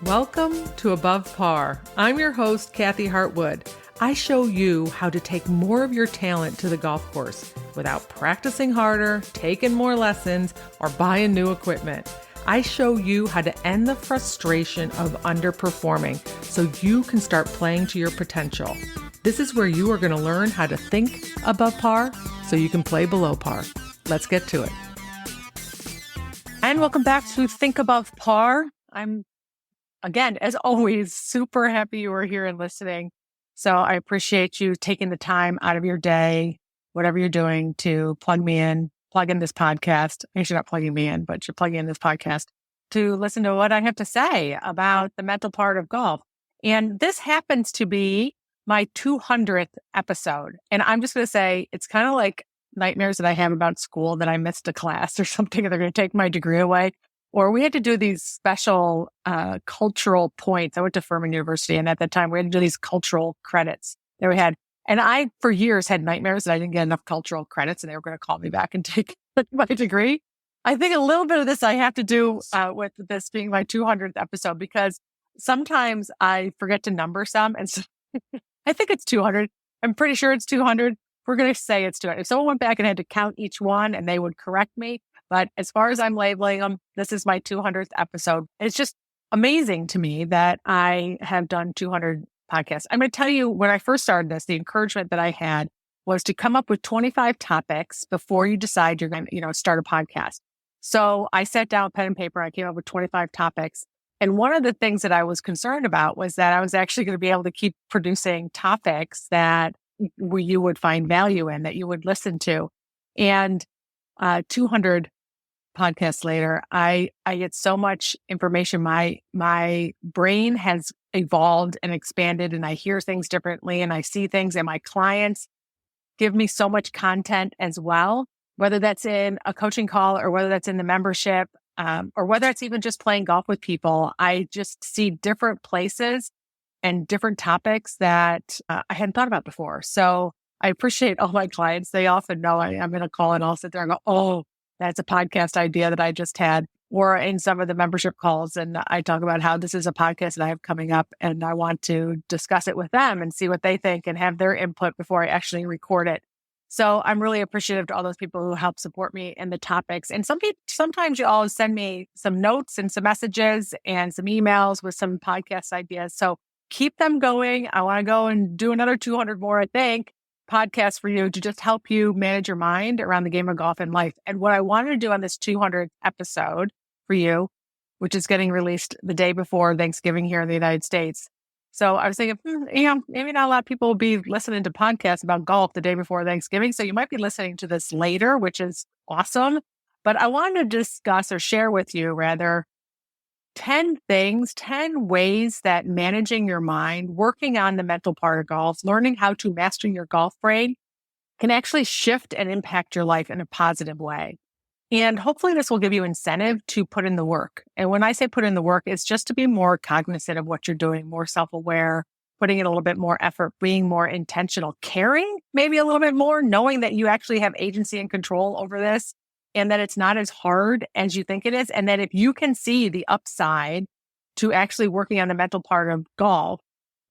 Welcome to Above Par. I'm your host, Kathy Hartwood. I show you how to take more of your talent to the golf course without practicing harder, taking more lessons, or buying new equipment. I show you how to end the frustration of underperforming so you can start playing to your potential. This is where you are going to learn how to think above par so you can play below par. Let's get to it. And welcome back to Think Above Par. I'm, again, as always, super happy you are here and listening. So I appreciate you taking the time out of your day, whatever you're doing, to plug in this podcast. Actually, not plugging me in, but you're plugging in this podcast to listen to what I have to say about the mental part of golf. And this happens to be my 200th episode. And I'm just going to say, it's kind of like nightmares that I have about school, that I missed a class or something, and they're going to take my degree away. Or we had to do these special cultural points. I went to Furman University, and at that time we had to do these cultural credits that we had. And I, for years, had nightmares that I didn't get enough cultural credits and they were going to call me back and take my degree. I think a little bit of this I have to do with this being my 200th episode, because sometimes I forget to number some. And so I think it's 200. I'm pretty sure it's 200. We're going to say it's 200. If someone went back and had to count each one, and they would correct me. But as far as I'm labeling them, this is my 200th episode. It's just amazing to me that I have done 200 podcasts. I'm going to tell you, when I first started this, the encouragement that I had was to come up with 25 topics before you decide you're going to, start a podcast. So I sat down with pen and paper. I came up with 25 topics. And one of the things that I was concerned about was that I was actually going to be able to keep producing topics that you would find value in, that you would listen to. And 200 podcasts later, I get so much information. My brain has evolved and expanded, and I hear things differently, and I see things, and my clients give me so much content as well, whether that's in a coaching call or whether that's in the membership, or whether it's even just playing golf with people. I just see different places and different topics that I hadn't thought about before. So I appreciate all my clients. They often know I'm in a call and I'll sit there and go, oh, that's a podcast idea that I just had. Or in some of the membership calls, and I talk about how this is a podcast that I have coming up, and I want to discuss it with them and see what they think and have their input before I actually record it. So I'm really appreciative to all those people who help support me in the topics. And sometimes you all send me some notes and some messages and some emails with some podcast ideas. So keep them going. I want to go and do another 200 more, I think, podcasts for you to just help you manage your mind around the game of golf and life. And what I wanted to do on this 200th episode for you, which is getting released the day before Thanksgiving here in the United States. So I was thinking, maybe not a lot of people will be listening to podcasts about golf the day before Thanksgiving. So you might be listening to this later, which is awesome. But I wanted to discuss, or share with you rather, 10 ways that managing your mind, working on the mental part of golf, learning how to master your golf brain can actually shift and impact your life in a positive way. And hopefully this will give you incentive to put in the work. And when I say put in the work, it's just to be more cognizant of what you're doing, more self-aware, putting in a little bit more effort, being more intentional, caring maybe a little bit more, knowing that you actually have agency and control over this, and that it's not as hard as you think it is. And that if you can see the upside to actually working on the mental part of golf,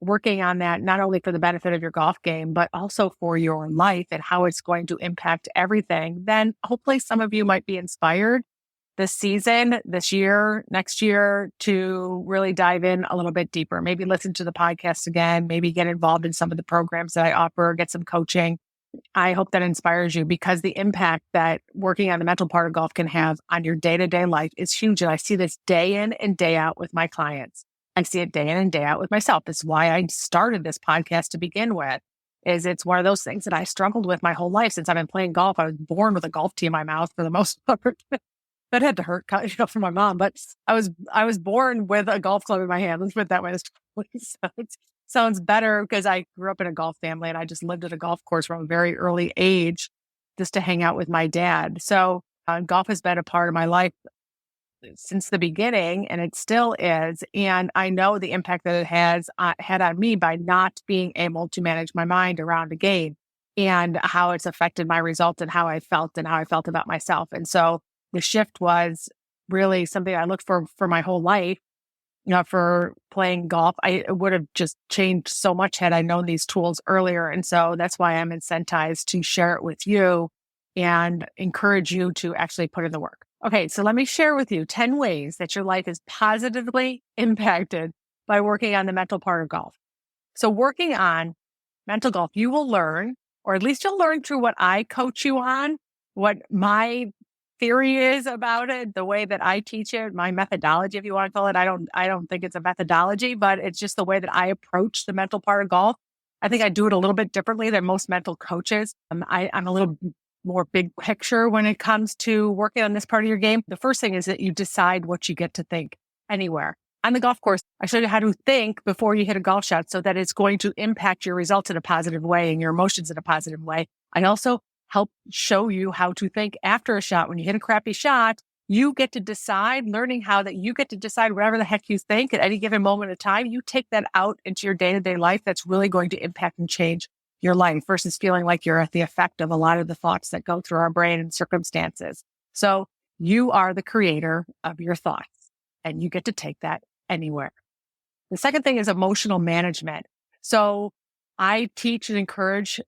working on that not only for the benefit of your golf game, but also for your life and how it's going to impact everything, then hopefully some of you might be inspired this season, this year, next year, to really dive in a little bit deeper. Maybe listen to the podcast again, maybe get involved in some of the programs that I offer, get some coaching. I hope that inspires you, because the impact that working on the mental part of golf can have on your day-to-day life is huge. And I see this day in and day out with my clients. I see it day in and day out with myself. This is why I started this podcast to begin with. It's one of those things that I struggled with my whole life since I've been playing golf. I was born with a golf tee in my mouth for the most part. That had to hurt, for my mom, but I was born with a golf club in my hand. Let's put it that way. It sounds better because I grew up in a golf family, and I just lived at a golf course from a very early age just to hang out with my dad. So golf has been a part of my life since the beginning, and it still is. And I know the impact that it has had on me by not being able to manage my mind around a game, and how it's affected my results and how I felt about myself. And so the shift was really something I looked for my whole life. for playing golf. I would have just changed so much had I known these tools earlier. And so that's why I'm incentivized to share it with you and encourage you to actually put in the work. Okay, so let me share with you 10 ways that your life is positively impacted by working on the mental part of golf. So working on mental golf, you will learn, or at least you'll learn through what I coach you on, what my theory is about it, the way that I teach it, my methodology, if you want to call it. I don't think it's a methodology, but it's just the way that I approach the mental part of golf. I think I do it a little bit differently than most mental coaches. I'm a little more big picture when it comes to working on this part of your game. The first thing is that you decide what you get to think anywhere. On the golf course, I show you how to think before you hit a golf shot so that it's going to impact your results in a positive way and your emotions in a positive way. I also help show you how to think after a shot. When you hit a crappy shot, you get to decide, learning how that you get to decide whatever the heck you think at any given moment of time. You take that out into your day-to-day life. That's really going to impact and change your life versus feeling like you're at the effect of a lot of the thoughts that go through our brain and circumstances. So you are the creator of your thoughts and you get to take that anywhere. The second thing is emotional management. So I teach and encourage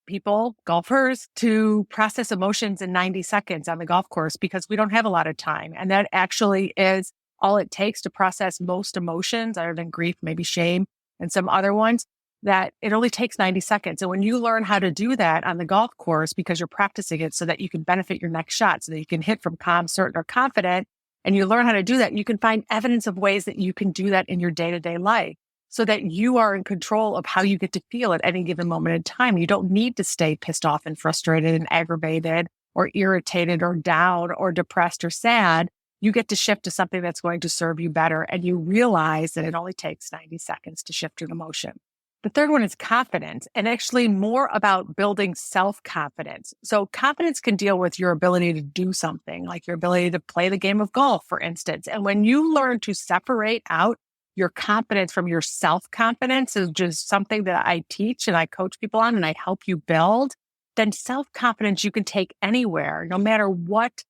people, golfers, to process emotions in 90 seconds on the golf course because we don't have a lot of time. And that actually is all it takes to process most emotions other than grief, maybe shame and some other ones, that it only takes 90 seconds. And when you learn how to do that on the golf course, because you're practicing it so that you can benefit your next shot, so that you can hit from calm, certain, or confident, and you learn how to do that, you can find evidence of ways that you can do that in your day-to-day life, so that you are in control of how you get to feel at any given moment in time. You don't need to stay pissed off and frustrated and aggravated or irritated or down or depressed or sad. You get to shift to something that's going to serve you better. And you realize that it only takes 90 seconds to shift an emotion. The third one is confidence, and actually more about building self-confidence. So confidence can deal with your ability to do something, like your ability to play the game of golf, for instance. And when you learn to separate out your confidence from your self-confidence, is just something that I teach and I coach people on and I help you build, then self-confidence you can take anywhere, no matter what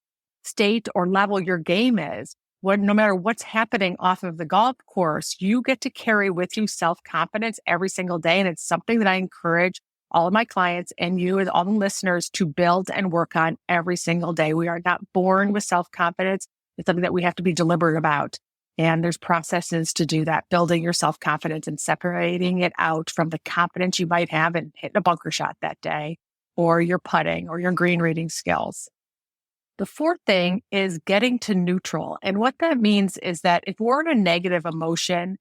state or level your game is. No matter what's happening off of the golf course, you get to carry with you self-confidence every single day. And it's something that I encourage all of my clients and you and all the listeners to build and work on every single day. We are not born with self-confidence. It's something that we have to be deliberate about. And there's processes to do that, building your self-confidence and separating it out from the confidence you might have in hitting a bunker shot that day, or your putting or your green reading skills. The fourth thing is getting to neutral. And what that means is that if we're in a negative emotion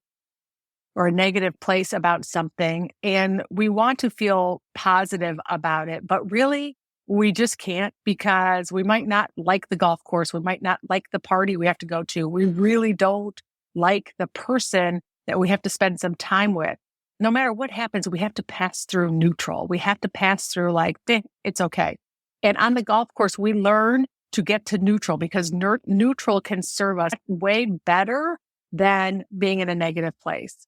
or a negative place about something and we want to feel positive about it, but really we just can't, because we might not like the golf course. We might not like the party we have to go to. We really don't like the person that we have to spend some time with. No matter what happens, we have to pass through neutral. We have to pass through like, it's okay. And on the golf course, we learn to get to neutral, because neutral can serve us way better than being in a negative place.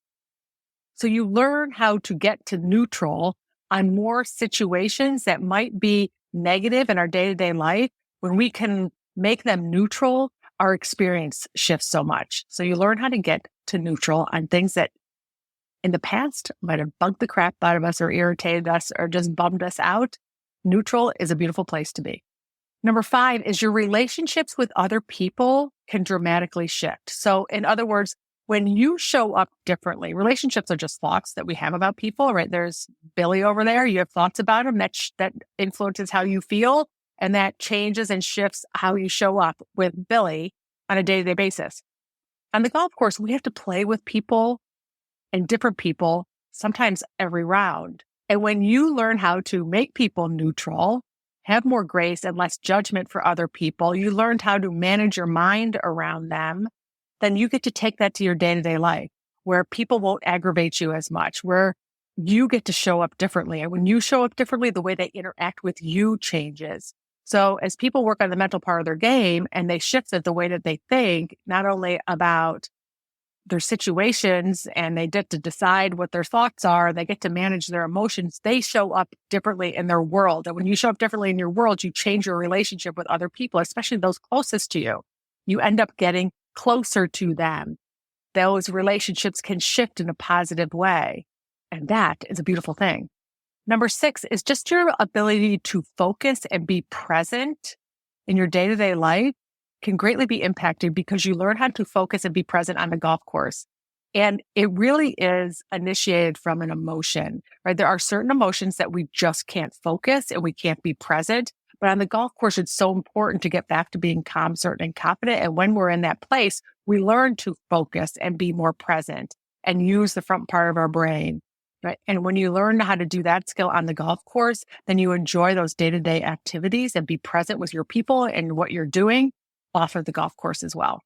So you learn how to get to neutral on more situations that might be negative in our day-to-day life. When we can make them neutral, our experience shifts so much. So you learn how to get to neutral on things that in the past might have bugged the crap out of us or irritated us or just bummed us out. Neutral is a beautiful place to be. Number 5 is your relationships with other people can dramatically shift. So in other words, when you show up differently, relationships are just thoughts that we have about people, right? There's Billy over there. You have thoughts about him that influences how you feel, and that changes and shifts how you show up with Billy on a day-to-day basis. On the golf course, we have to play with people and different people, sometimes every round. And when you learn how to make people neutral, have more grace and less judgment for other people, you learned how to manage your mind around them, then you get to take that to your day-to-day life, where people won't aggravate you as much, where you get to show up differently. And when you show up differently, the way they interact with you changes. So as people work on the mental part of their game and they shift the way that they think, not only about their situations, and they get to decide what their thoughts are, they get to manage their emotions, they show up differently in their world. And when you show up differently in your world, you change your relationship with other people, especially those closest to you. You end up getting closer to them. those relationships can shift in a positive way. And that is a beautiful thing. Number 6 is just your ability to focus and be present in your day-to-day life can greatly be impacted because you learn how to focus and be present on the golf course. And it really is initiated from an emotion, right? There are certain emotions that we just can't focus and we can't be present. But on the golf course, it's so important to get back to being calm, certain, and confident. And when we're in that place, we learn to focus and be more present and use the front part of our brain, right? And when you learn how to do that skill on the golf course, then you enjoy those day-to-day activities and be present with your people and what you're doing off of the golf course as well.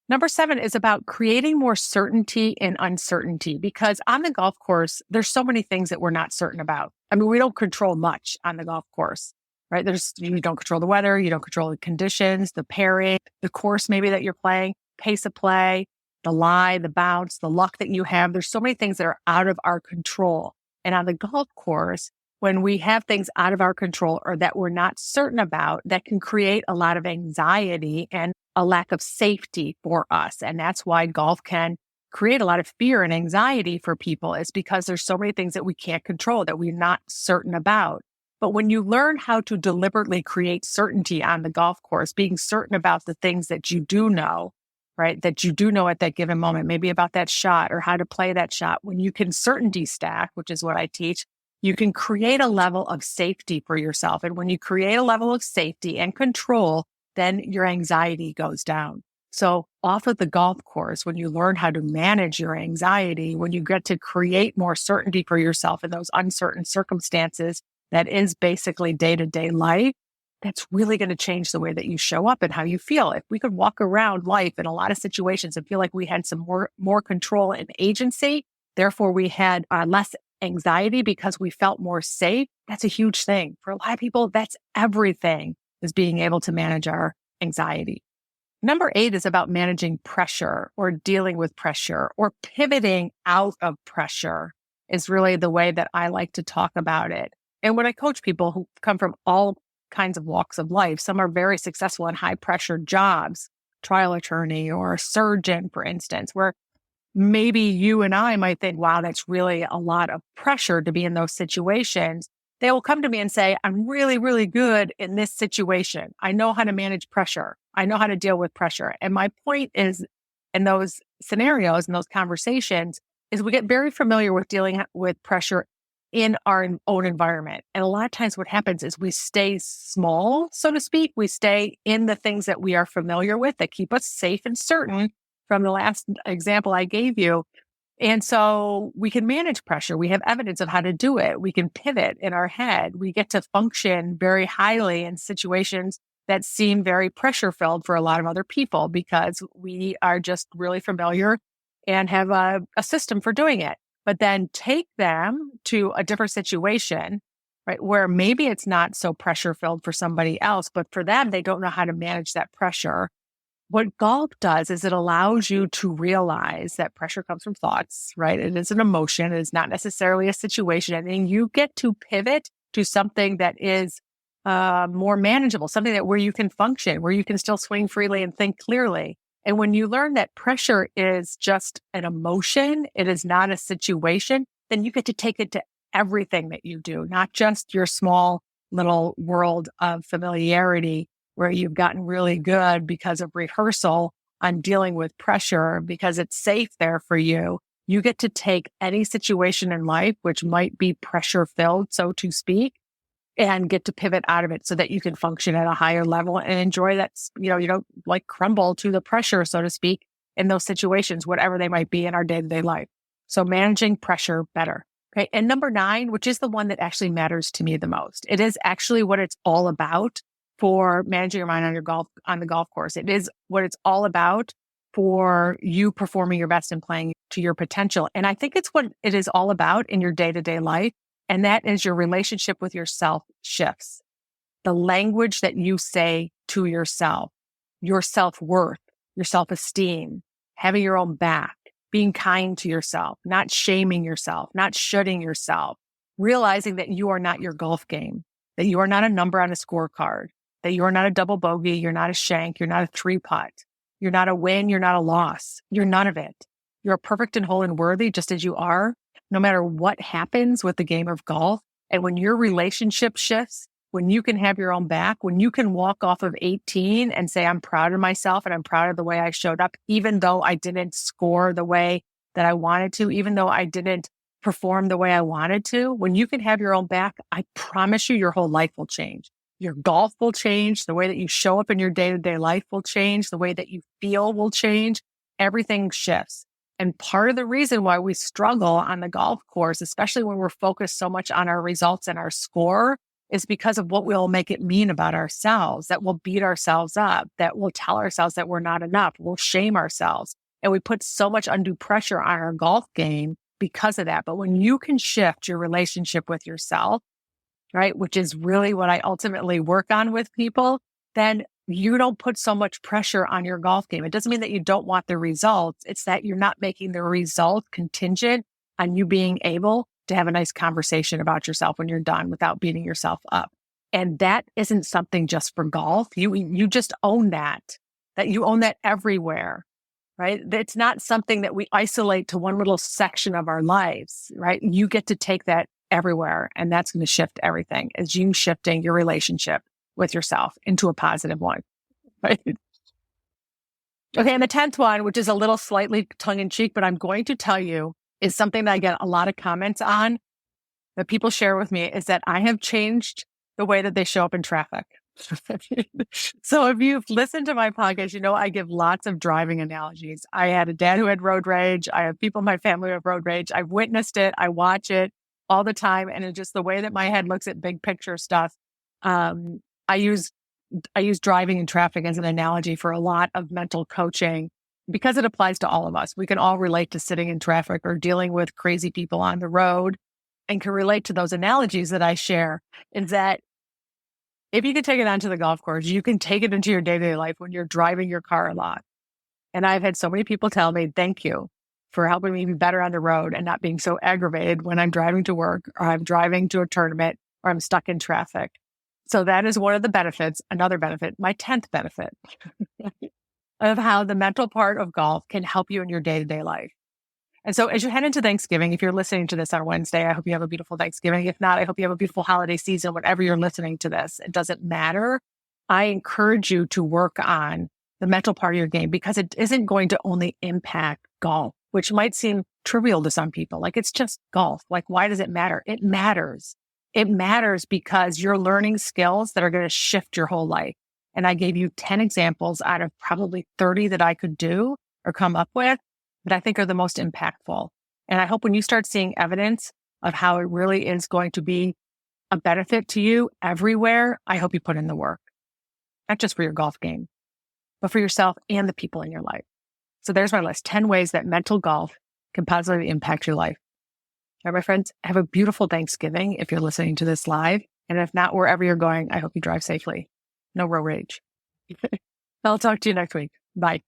Number 7 is about creating more certainty in uncertainty, because on the golf course, there's so many things that we're not certain about. I mean, we don't control much on the golf course, right? You don't control the weather, you don't control the conditions, the pairing, the course maybe that you're playing, pace of play, the lie, the bounce, the luck that you have. There's so many things that are out of our control. And on the golf course, when we have things out of our control or that we're not certain about, that can create a lot of anxiety and a lack of safety for us. And that's why golf can create a lot of fear and anxiety for people, is because there's so many things that we can't control, that we're not certain about. But when you learn how to deliberately create certainty on the golf course, being certain about the things that you do know, right, that you do know at that given moment, maybe about that shot or how to play that shot, when you can certainty stack, which is what I teach, you can create a level of safety for yourself. And when you create a level of safety and control, then your anxiety goes down. So off of the golf course, when you learn how to manage your anxiety, when you get to create more certainty for yourself in those uncertain circumstances, that is basically day-to-day life, that's really going to change the way that you show up and how you feel. If we could walk around life in a lot of situations and feel like we had some more control and agency, therefore we had less anxiety because we felt more safe, that's a huge thing. For a lot of people, that's everything, is being able to manage our anxiety. Number 8 is about managing pressure or dealing with pressure or pivoting out of pressure, is really the way that I like to talk about it. And when I coach people who come from all kinds of walks of life, some are very successful in high pressure jobs, trial attorney or a surgeon, for instance, where maybe you and I might think, wow, that's really a lot of pressure to be in those situations. They will come to me and say, I'm really, really good in this situation. I know how to manage pressure. I know how to deal with pressure. And my point is, in those scenarios, in those conversations, is we get very familiar with dealing with pressure in our own environment. And a lot of times what happens is we stay small, so to speak. We stay in the things that we are familiar with that keep us safe and certain, from the last example I gave you. And so we can manage pressure. We have evidence of how to do it. We can pivot in our head. We get to function very highly in situations that seem very pressure filled for a lot of other people, because we are just really familiar and have a system for doing it. But then take them to a different situation, right, where maybe it's not so pressure filled for somebody else, but for them, they don't know how to manage that pressure. What golf does is it allows you to realize that pressure comes from thoughts, right? It is an emotion. It is not necessarily a situation. And you get to pivot to something that is more manageable, something that where you can function, where you can still swing freely and think clearly. And when you learn that pressure is just an emotion, it is not a situation, then you get to take it to everything that you do, not just your small little world of familiarity, where you've gotten really good because of rehearsal on dealing with pressure because it's safe there for you. You get to take any situation in life, which might be pressure filled, so to speak, and get to pivot out of it so that you can function at a higher level and enjoy that. You don't like crumble to the pressure, so to speak, in those situations, whatever they might be in our day-to-day life. So managing pressure better. Okay. And number 9, which is the one that actually matters to me the most. It is actually what it's all about for managing your mind on the golf course. It is what it's all about for you performing your best and playing to your potential. And I think it's what it is all about in your day-to-day life. And that is your relationship with yourself shifts. The language that you say to yourself, your self-worth, your self-esteem, having your own back, being kind to yourself, not shaming yourself, not shoulding yourself, realizing that you are not your golf game, that you are not a number on a scorecard, that you are not a double bogey, you're not a shank, you're not a 3-putt, you're not a win, you're not a loss, you're none of it. You're perfect and whole and worthy just as you are, no matter what happens with the game of golf. And when your relationship shifts, when you can have your own back, when you can walk off of 18 and say, I'm proud of myself and I'm proud of the way I showed up, even though I didn't score the way that I wanted to, even though I didn't perform the way I wanted to, when you can have your own back, I promise you your whole life will change. Your golf will change. The way that you show up in your day-to-day life will change. The way that you feel will change. Everything shifts. And part of the reason why we struggle on the golf course, especially when we're focused so much on our results and our score, is because of what we'll make it mean about ourselves, that we'll beat ourselves up, that we'll tell ourselves that we're not enough, we'll shame ourselves. And we put so much undue pressure on our golf game because of that. But when you can shift your relationship with yourself, right, which is really what I ultimately work on with people, then you don't put so much pressure on your golf game. It doesn't mean that you don't want the results. It's that you're not making the result contingent on you being able to have a nice conversation about yourself when you're done without beating yourself up. And that isn't something just for golf. You just own that you own that everywhere, right? It's not something that we isolate to one little section of our lives, right? You get to take that everywhere, and that's going to shift everything as you shifting your relationship with yourself into a positive one, right? Okay, and the 10th one, which is a little slightly tongue-in-cheek, but I'm going to tell you, is something that I get a lot of comments on that people share with me, is that I have changed the way that they show up in traffic. So if you've listened to my podcast, you know I give lots of driving analogies. I had a dad who had road rage. I have people in my family who have road rage. I've witnessed it. I watch it all the time. And it's just the way that my head looks at big picture stuff. I use driving in traffic as an analogy for a lot of mental coaching because it applies to all of us. We can all relate to sitting in traffic or dealing with crazy people on the road and can relate to those analogies that I share. Is that if you can take it onto the golf course, you can take it into your day-to-day life when you're driving your car a lot. And I've had so many people tell me, thank you for helping me be better on the road and not being so aggravated when I'm driving to work or I'm driving to a tournament or I'm stuck in traffic. So that is one of the benefits. Another benefit, my 10th benefit of how the mental part of golf can help you in your day-to-day life. And so as you head into Thanksgiving, if you're listening to this on Wednesday, I hope you have a beautiful Thanksgiving. If not, I hope you have a beautiful holiday season, whenever you're listening to this. It doesn't matter. I encourage you to work on the mental part of your game because it isn't going to only impact golf, which might seem trivial to some people. Like, it's just golf. Like, why does it matter? It matters. It matters because you're learning skills that are going to shift your whole life. And I gave you 10 examples out of probably 30 that I could do or come up with that I think are the most impactful. And I hope when you start seeing evidence of how it really is going to be a benefit to you everywhere, I hope you put in the work, not just for your golf game, but for yourself and the people in your life. So there's my list, 10 ways that mental golf can positively impact your life. All right, my friends, have a beautiful Thanksgiving if you're listening to this live. And if not, wherever you're going, I hope you drive safely. No road rage. I'll talk to you next week. Bye.